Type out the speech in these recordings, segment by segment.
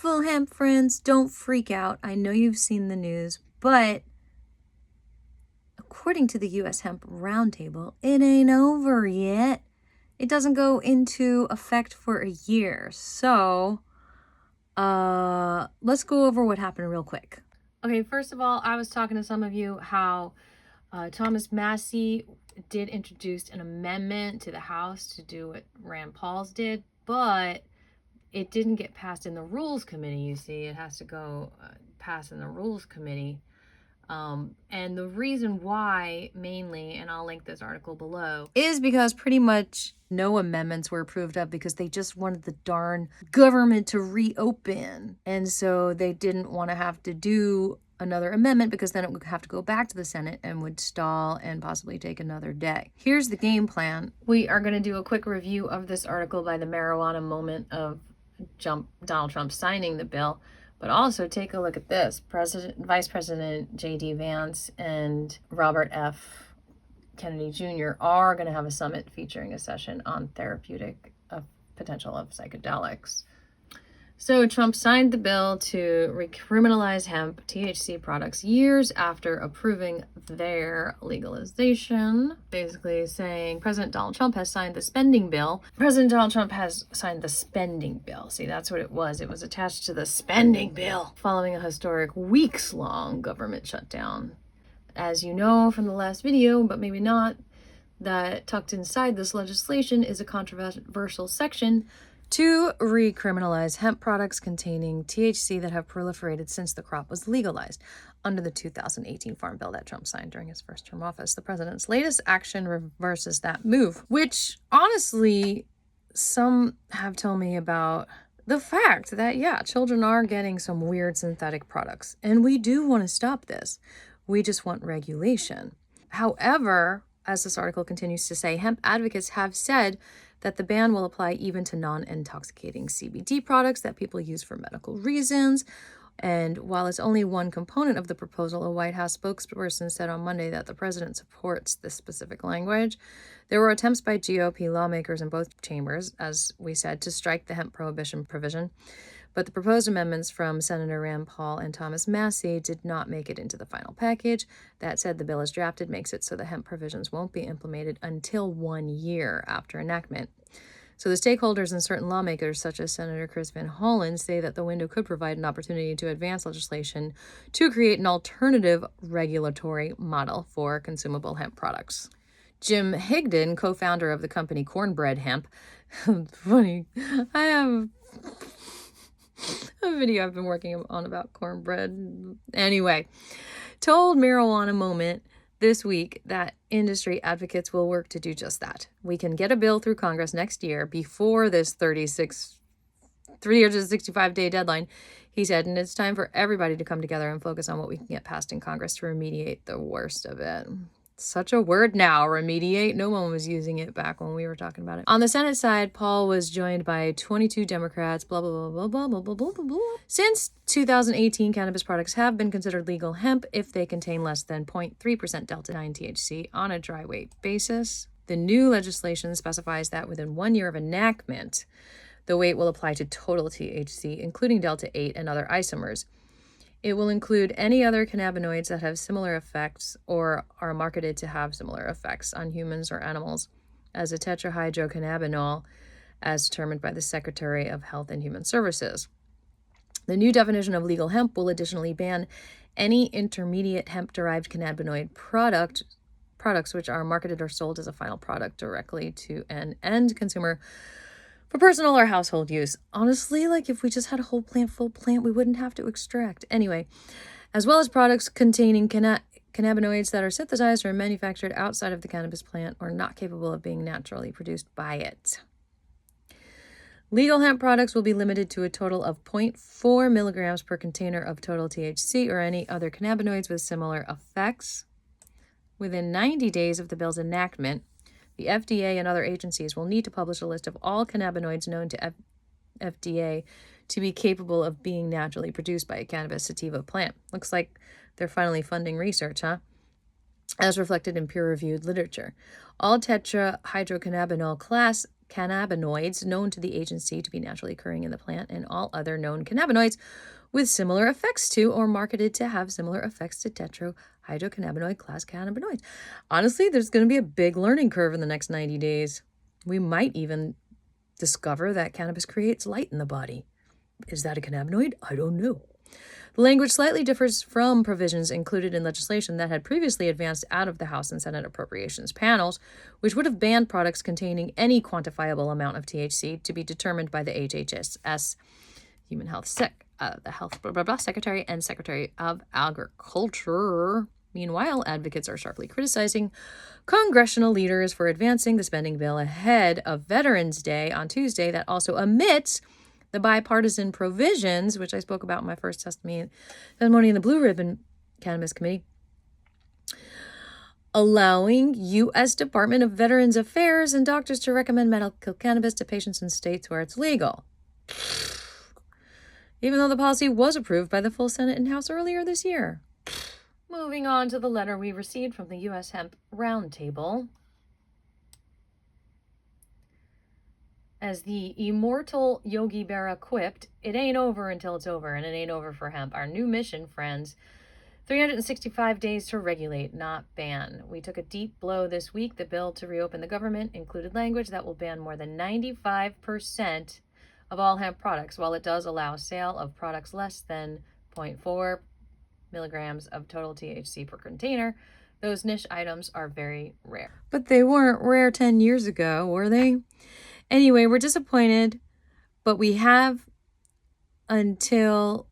Mindful hemp friends, don't freak out. I know you've seen the news, but according to the U.S. Hemp Roundtable, it ain't over yet. It doesn't go into effect for a year. So, let's go over what happened real quick. Okay, first of all, I was talking to some of you how Thomas Massie did introduce an amendment to the House to do what Rand Paul's did, but it didn't get passed in the Rules Committee, you see. It has to go pass in the Rules Committee. And the reason why, mainly, and I'll link this article below, is because pretty much no amendments were approved of because they just wanted the darn government to reopen. And so they didn't want to have to do another amendment because then it would have to go back to the Senate and would stall and possibly take another day. Here's the game plan. We are going to do a quick review of this article by the marijuana moment of Donald Trump signing the bill. But also take a look at this. Vice President J.D. Vance and Robert F. Kennedy Jr. are going to have a summit featuring a session on therapeutic potential of psychedelics. So Trump signed the bill to recriminalize hemp THC products years after approving their legalization, basically saying President Donald Trump has signed the spending bill. President Donald Trump has signed the spending bill. See, that's what it was. It was attached to the spending bill following a historic weeks-long government shutdown. As you know from the last video, but maybe not, that tucked inside this legislation is a controversial section to recriminalize hemp products containing THC that have proliferated since the crop was legalized under the 2018 Farm Bill that Trump signed during his first term office. The president's latest action reverses that move, which honestly, some have told me about the fact that, yeah, children are getting some weird synthetic products, and we do want to stop this. We just want regulation. However, as this article continues to say, hemp advocates have said that the ban will apply even to non-intoxicating CBD products that people use for medical reasons. And while it's only one component of the proposal, a White House spokesperson said on Monday that the president supports this specific language. There were attempts by GOP lawmakers in both chambers, as we said, to strike the hemp prohibition provision. But the proposed amendments from Senator Rand Paul and Thomas Massie did not make it into the final package. That said, the bill as drafted makes it so the hemp provisions won't be implemented until 1 year after enactment. So the stakeholders and certain lawmakers, such as Senator Chris Van Hollen, say that the window could provide an opportunity to advance legislation to create an alternative regulatory model for consumable hemp products. Jim Higdon, co-founder of the company Cornbread Hemp, funny, I have a video I've been working on about cornbread. Anyway, told Marijuana Moment this week that industry advocates will work to do just that. We can get a bill through Congress next year before this 365-day deadline, he said, and it's time for everybody to come together and focus on what we can get passed in Congress to remediate the worst of it. Such a word now, remediate. No one was using it back when we were talking about it. On the Senate side, Paul was joined by 22 Democrats, blah, blah, blah, blah, blah, blah, blah, blah, blah. Since 2018, cannabis products have been considered legal hemp if they contain less than 0.3% Delta-9 THC on a dry weight basis. The new legislation specifies that within 1 year of enactment, the weight will apply to total THC, including Delta-8 and other isomers. It will include any other cannabinoids that have similar effects or are marketed to have similar effects on humans or animals as a tetrahydrocannabinol, as determined by the Secretary of Health and Human Services. The new definition of legal hemp will additionally ban any intermediate hemp-derived cannabinoid products which are marketed or sold as a final product directly to an end consumer for personal or household use. Honestly, like if we just had a whole plant, full plant, we wouldn't have to extract. Anyway, as well as products containing cannabinoids that are synthesized or manufactured outside of the cannabis plant or not capable of being naturally produced by it. Legal hemp products will be limited to a total of 0.4 milligrams per container of total THC or any other cannabinoids with similar effects. Within 90 days of the bill's enactment, the FDA and other agencies will need to publish a list of all cannabinoids known to FDA to be capable of being naturally produced by a cannabis sativa plant. Looks like they're finally funding research, huh? As reflected in peer-reviewed literature. All tetrahydrocannabinol class cannabinoids known to the agency to be naturally occurring in the plant and all other known cannabinoids with similar effects to or marketed to have similar effects to tetrahydrocannabinoid class cannabinoids. Honestly, there's going to be a big learning curve in the next 90 days. We might even discover that cannabis creates light in the body. Is that a cannabinoid? I don't know. The language slightly differs from provisions included in legislation that had previously advanced out of the House and Senate Appropriations panels, which would have banned products containing any quantifiable amount of THC to be determined by the HHS, Human Health the Health Secretary and Secretary of Agriculture. Meanwhile, advocates are sharply criticizing congressional leaders for advancing the spending bill ahead of Veterans Day on Tuesday that also omits the bipartisan provisions, which I spoke about in my first testimony in the Blue Ribbon Cannabis Committee, allowing U.S. Department of Veterans Affairs and doctors to recommend medical cannabis to patients in states where it's legal. Even though the policy was approved by the full Senate and House earlier this year. Moving on to the letter we received from the U.S. Hemp Roundtable. As the immortal Yogi Berra quipped, it ain't over until it's over, and it ain't over for hemp. Our new mission, friends, 365 days to regulate, not ban. We took a deep blow this week. The bill to reopen the government included language that will ban more than 95% of all hemp products, while it does allow sale of products less than 0.4 milligrams of total THC per container. Those niche items are very rare. But they weren't rare 10 years ago, were they? Anyway, we're disappointed, but we have until...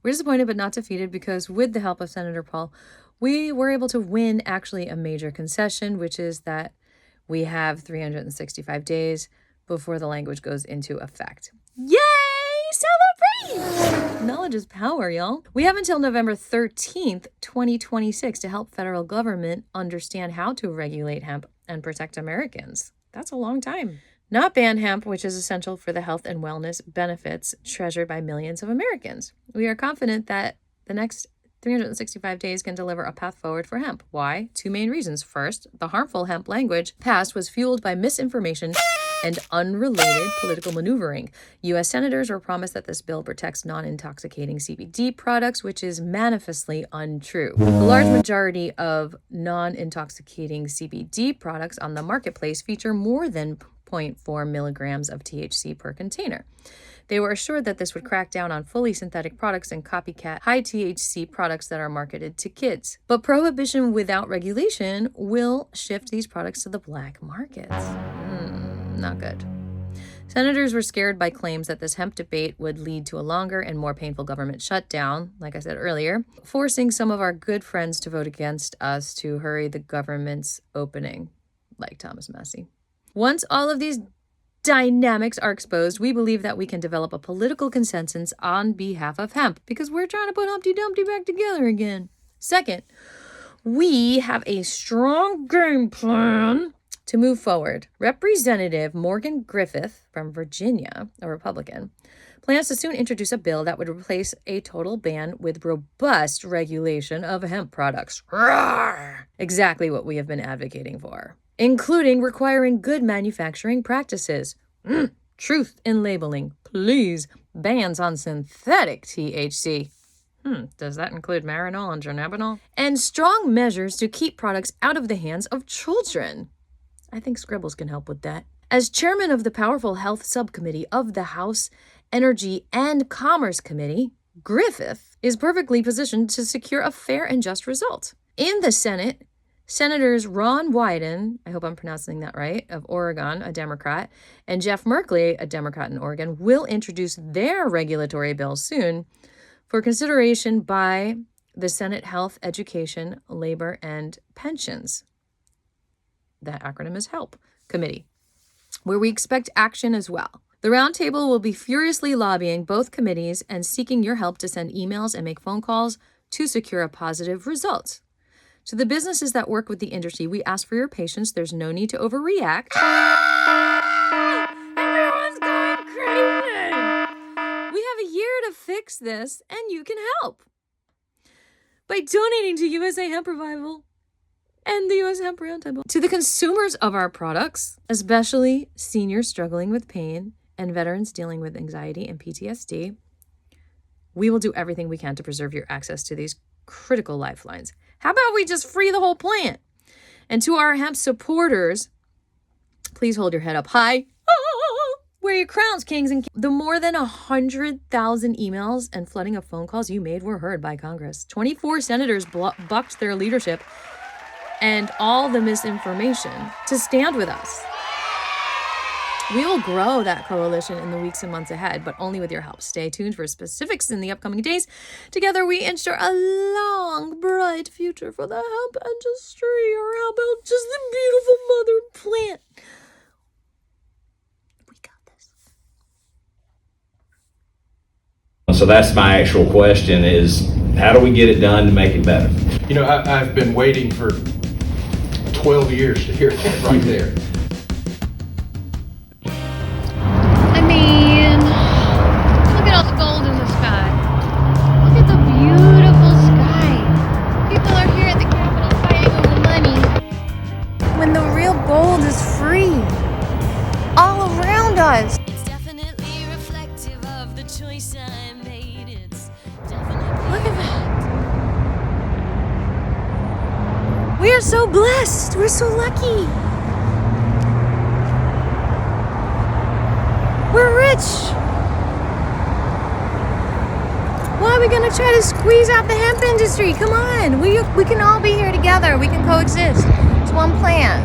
we're disappointed but not defeated because with the help of Senator Paul, we were able to win actually a major concession, which is that we have 365 days before the language goes into effect. Yay! Celebrate! Knowledge is power, y'all. We have until November 13th, 2026 to help federal government understand how to regulate hemp and protect Americans. That's a long time. Not ban hemp, which is essential for the health and wellness benefits treasured by millions of Americans. We are confident that the next 365 days can deliver a path forward for hemp. Why? Two main reasons. First, the harmful hemp language passed was fueled by misinformation and unrelated political maneuvering. U.S. senators were promised that this bill protects non-intoxicating CBD products, which is manifestly untrue. The large majority of non-intoxicating CBD products on the marketplace feature more than 0.4 milligrams of THC per container. They were assured that this would crack down on fully synthetic products and copycat high THC products that are marketed to kids. But prohibition without regulation will shift these products to the black markets. Not good. Senators were scared by claims that this hemp debate would lead to a longer and more painful government shutdown, like I said earlier, forcing some of our good friends to vote against us to hurry the government's opening, like Thomas Massie. Once all of these dynamics are exposed, we believe that we can develop a political consensus on behalf of hemp because we're trying to put Humpty Dumpty back together again. Second, we have a strong game plan to move forward. Representative Morgan Griffith from Virginia, a Republican, plans to soon introduce a bill that would replace a total ban with robust regulation of hemp products. Rawr! Exactly what we have been advocating for, including requiring good manufacturing practices. Truth in labeling, please. Bans on synthetic THC. Does that include Marinol and Dronabinol? And strong measures to keep products out of the hands of children. I think Scribbles can help with that. As chairman of the powerful health subcommittee of the House Energy and Commerce Committee, Griffith is perfectly positioned to secure a fair and just result. In the Senate, Senators Ron Wyden, I hope I'm pronouncing that right, of Oregon, a Democrat, and Jeff Merkley, a Democrat in Oregon, will introduce their regulatory bill soon for consideration by the Senate Health, Education, Labor, and Pensions. That acronym is HELP Committee, where we expect action as well. The roundtable will be furiously lobbying both committees and seeking your help to send emails and make phone calls to secure a positive result. To the businesses that work with the industry, we ask for your patience. There's no need to overreact. Everyone's going crazy. We have a year to fix this, and you can help by donating to USA Hemp Revival. and the U.S. Hemp Roundtable. To the consumers of our products, especially seniors struggling with pain and veterans dealing with anxiety and PTSD, we will do everything we can to preserve your access to these critical lifelines. How about we just free the whole plant? And to our hemp supporters, please hold your head up high. Wear your crowns, kings and the more than 100,000 emails and flooding of phone calls you made were heard by Congress. 24 senators bucked their leadership and all the misinformation to stand with us. We will grow that coalition in the weeks and months ahead, but only with your help. Stay tuned for specifics in the upcoming days. Together, we ensure a long, bright future for the hemp industry. Or how about just the beautiful mother plant? We got this. So that's my actual question is, how do we get it done to make it better? You know, I've been waiting for 12 years to hear that right there. I mean, look at all the gold in the sky. Look at the beautiful sky. People are here at the Capitol fighting over money, when the real gold is free, all around us. It's definitely reflective of the choice I made. It's definitely. Look at that. We are so blessed. We're so lucky. We're rich. Why are we gonna try to squeeze out the hemp industry? Come on. We can all be here together. We can coexist. It's one plant.